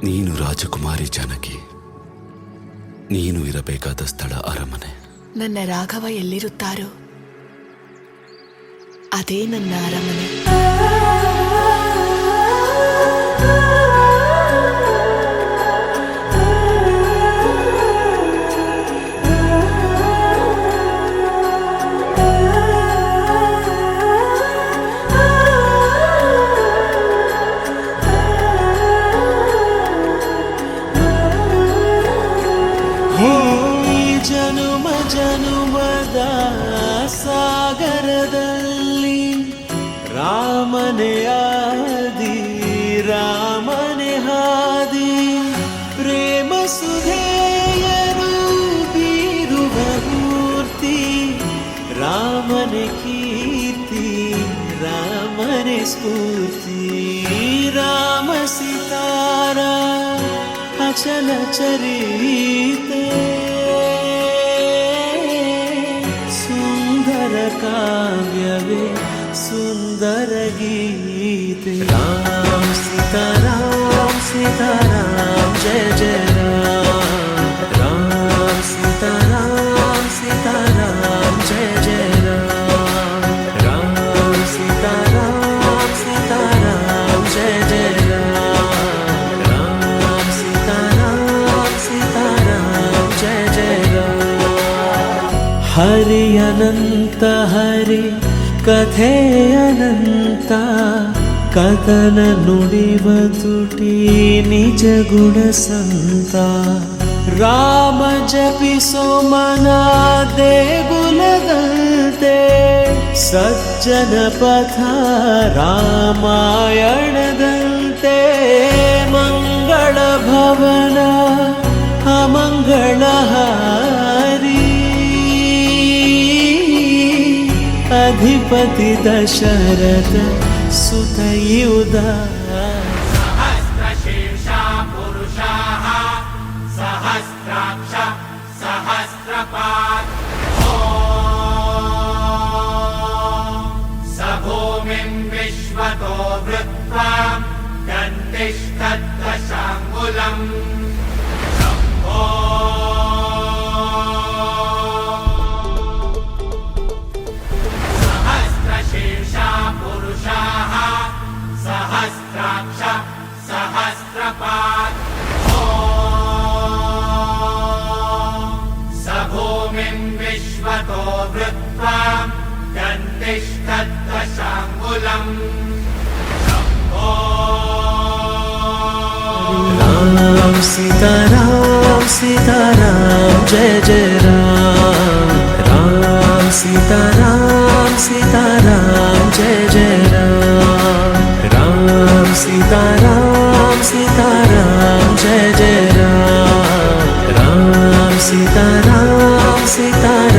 ನೀನು ರಾಜಕುಮಾರಿ ಜಾನಕಿ. ನೀನು ಇರಬೇಕಾದ ಸ್ಥಳ ಅರಮನೆ. ನನ್ನ ರಾಘವ ಎಲ್ಲಿರುತ್ತಾರೋ ಅದೇ ನನ್ನ ಅರಮನೆ. ಜನುಮ ಜನುಮದ ಸಾಗರದಲ್ಲಿ ರಾಮನೆ ಆದಿ ರಾಮನೆ ಹಾದಿ, ಪ್ರೇಮ ಸುಧೆಯನು ಬೀರುವ ಮೂರ್ತಿ, ರಾಮನೆ ಕೀರ್ತಿ ರಾಮನೆ ಸ್ಫೂರ್ತಿ. ರಾಮ ಸಿತಾರ ಅಚಲ ಚರಿತೆ, ಸುಂದರ ಕಾವ್ಯವೇ ಸುಂದರ ಗೀತೆ. ರಾಮ ಸೀತಾರಾಮ ಸೀತಾರಾಮ ಜಯ ಜಯ ರಾಮ. ರಾಮ ಸೀತಾರಾಮ ಸೀತಾರಾಮ ಜಯ ಜಯ ರಾಮ. ರಾಮ ಸೀತಾರಾಮ ಸೀತಾರಾಮ ಜಯ ಜಯ ರಾಮ. ರಾಮ ಸೀತಾರಾಮ ಸೀತಾರಾಮ ಜಯ ಜಯ ರಾಮ. ಹರಿ ಅನಂತ ಹರಿ ಕಥೆ ಅನಂತ, ಕಥನ ನುಡಿವ ತುಟಿ ನಿಜ ಗುಣ ಸಂತ. ರಾಮ ಜಪಿಸೋ ಮನ ದೇಗುಲದಂತೆ, ಸಜ್ಜನ ಪಥ ರಾಮಾಯಣದಂತೆ. ಮಂಗಳ ಭವನ ಅಮಂಗಳ ಹಾರಿ, ಅಧಿಪತಿ ದಶರಥ ಸುತಯುಧ. सहस्रशीर्ष पुरुषाः सहस्राक्ष सहस्रपात्, स भूमिं विश्वतो वृत्वा गन्तिष्ठद्दशाङ्गुलम्. सहस्रशीर्ष पुरुषाः सहस्राक्ष सहस्रपात्, स भूमिं विश्वतो वृत्वा गन्तिष्ठद्दशाङ्गुलम्. राम सीताराम सीताराम जय जय राम. राम सीताराम सीताराम जय जय राम. राम सीताराम सीताराम जय जय राम. राम सीताराम सीताराम